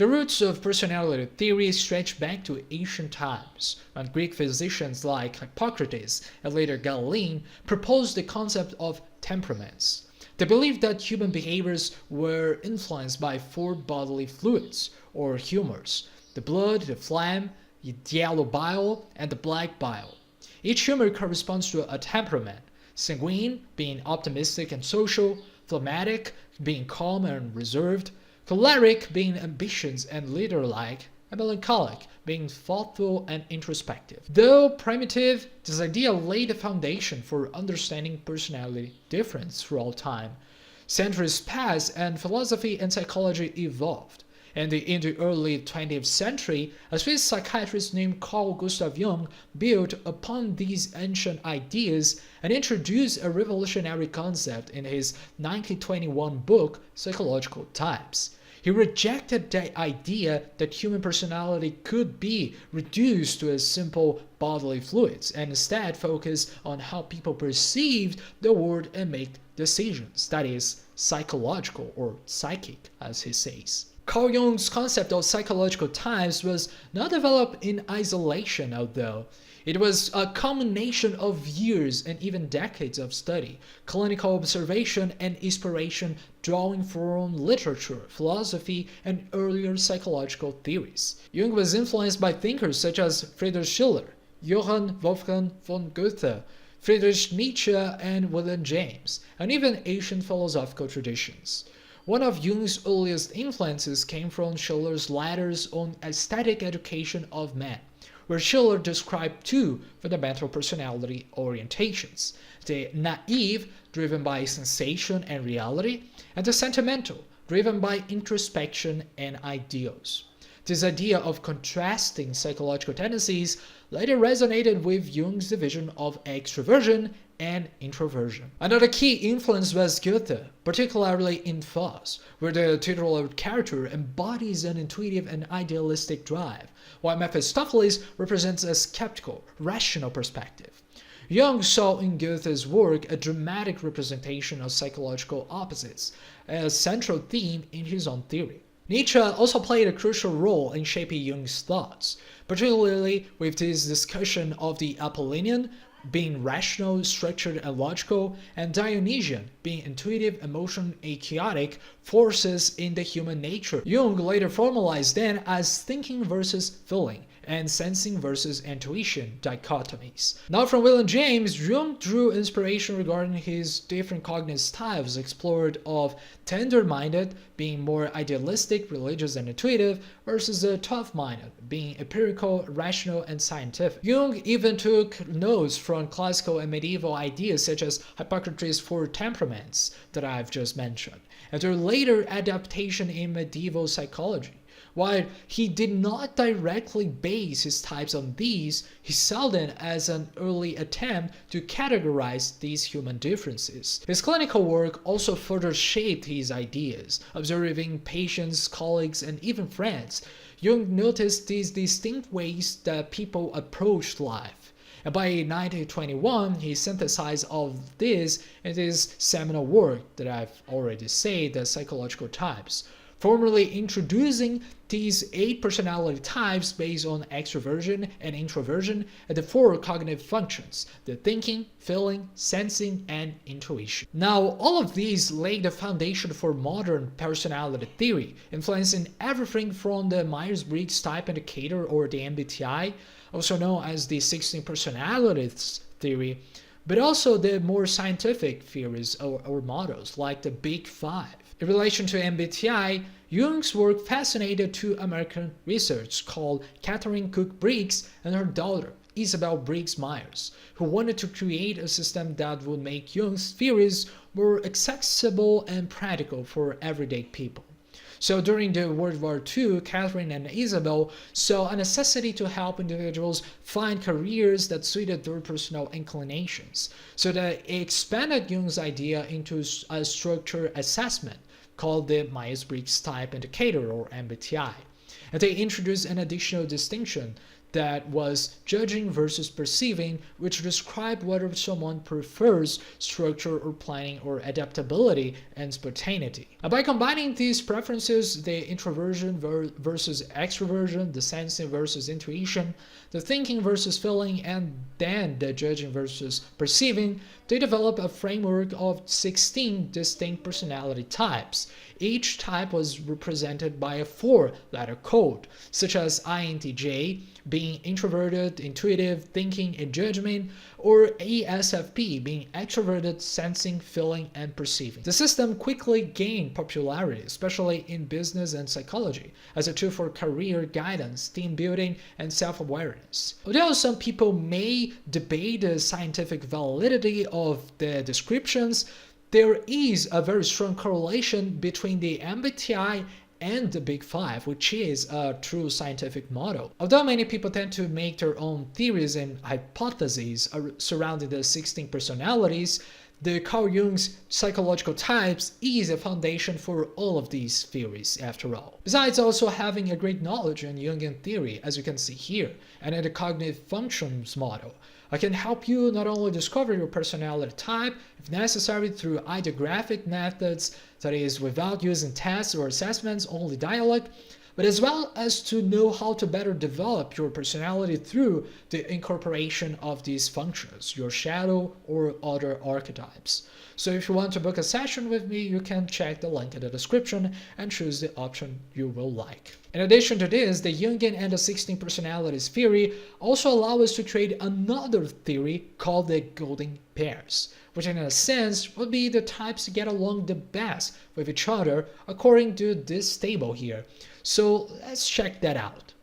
The roots of personality theory stretch back to ancient times, when Greek physicians like Hippocrates and later Galen proposed the concept of temperaments. They believed that human behaviors were influenced by four bodily fluids, or humors: the blood, the phlegm, the yellow bile, and the black bile. Each humor corresponds to a temperament: sanguine being optimistic and social, phlegmatic being calm and reserved, choleric being ambitious and leader-like, and melancholic being thoughtful and introspective. Though primitive, this idea laid the foundation for understanding personality difference throughout time. Centuries passed and philosophy and psychology evolved. And in the early 20th century, a Swiss psychiatrist named Carl Gustav Jung built upon these ancient ideas and introduced a revolutionary concept in his 1921 book, Psychological Types. He rejected the idea that human personality could be reduced to a simple bodily fluids and instead focused on how people perceived the world and make decisions, that is, psychological or psychic, as he says. Carl Jung's concept of psychological types was not developed in isolation, although. It was a culmination of years and even decades of study, clinical observation, and inspiration drawing from literature, philosophy, and earlier psychological theories. Jung was influenced by thinkers such as Friedrich Schiller, Johann Wolfgang von Goethe, Friedrich Nietzsche, and William James, and even ancient philosophical traditions. One of Jung's earliest influences came from Schiller's letters on aesthetic education of man, where Schiller described two fundamental personality orientations: the naive, driven by sensation and reality, and the sentimental, driven by introspection and ideals. This idea of contrasting psychological tendencies later resonated with Jung's division of extroversion and introversion. Another key influence was Goethe, particularly in Faust, where the titular character embodies an intuitive and idealistic drive, while Mephistopheles represents a skeptical, rational perspective. Jung saw in Goethe's work a dramatic representation of psychological opposites, a central theme in his own theory. Nietzsche also played a crucial role in shaping Jung's thoughts, particularly with his discussion of the Apollonian being rational, structured, and logical, and Dionysian being intuitive, emotional, and chaotic forces in the human nature. Jung later formalized them as thinking versus feeling and sensing versus intuition dichotomies. Now from William James, Jung drew inspiration regarding his different cognitive styles explored of tender-minded being more idealistic, religious, and intuitive versus the tough-minded being empirical, rational, and scientific. Jung even took notes from classical and medieval ideas such as Hippocrates' four temperaments that I've just mentioned, and their later adaptation in medieval psychology. While he did not directly base his types on these, he saw them as an early attempt to categorize these human differences. His clinical work also further shaped his ideas. Observing patients, colleagues, and even friends, Jung noticed these distinct ways that people approached life. And by 1921, he synthesized all of this in his seminal work that I've already said, The Psychological Types, formally introducing these 8 personality types based on extroversion and introversion and the 4 cognitive functions: the thinking, feeling, sensing, and intuition. Now, all of these lay the foundation for modern personality theory, influencing everything from the Myers-Briggs Type Indicator, or the MBTI, also known as the 16 personalities theory, but also the more scientific theories or models like the Big Five. In relation to MBTI, Jung's work fascinated two American researchers called Catherine Cook Briggs and her daughter, Isabel Briggs Myers, who wanted to create a system that would make Jung's theories more accessible and practical for everyday people. So during the World War II, Catherine and Isabel saw a necessity to help individuals find careers that suited their personal inclinations. So they expanded Jung's idea into a structured assessment called the Myers-Briggs Type Indicator, or MBTI. And they introduced an additional distinction that was judging versus perceiving, which described whether someone prefers structure or planning or adaptability and spontaneity. And by combining these preferences, the introversion versus extroversion, the sensing versus intuition, the thinking versus feeling, and then the judging versus perceiving, they develop a framework of 16 distinct personality types. Each type was represented by a 4-letter code, such as INTJ, being introverted, intuitive, thinking, and judgment, or ESFP, being extroverted, sensing, feeling, and perceiving. The system quickly gained popularity, especially in business and psychology, as a tool for career guidance, team building, and self-awareness. Although some people may debate the scientific validity of the descriptions, there is a very strong correlation between the MBTI and the Big Five, which is a true scientific model. Although many people tend to make their own theories and hypotheses surrounding the 16 personalities, the Carl Jung's psychological types is a foundation for all of these theories, after all. Besides also having a great knowledge in Jungian theory, as you can see here, and in the cognitive functions model, I can help you not only discover your personality type, if necessary through ideographic methods, that is, without using tests or assessments, only dialogue, but as well as to know how to better develop your personality through the incorporation of these functions, your shadow or other archetypes. So if you want to book a session with me, you can check the link in the description and choose the option you will like. In addition to this, the Jungian and the 16 personalities theory also allow us to create another theory called the golden pairs, which in a sense would be the types to get along the best with each other according to this table here. So let's check that out.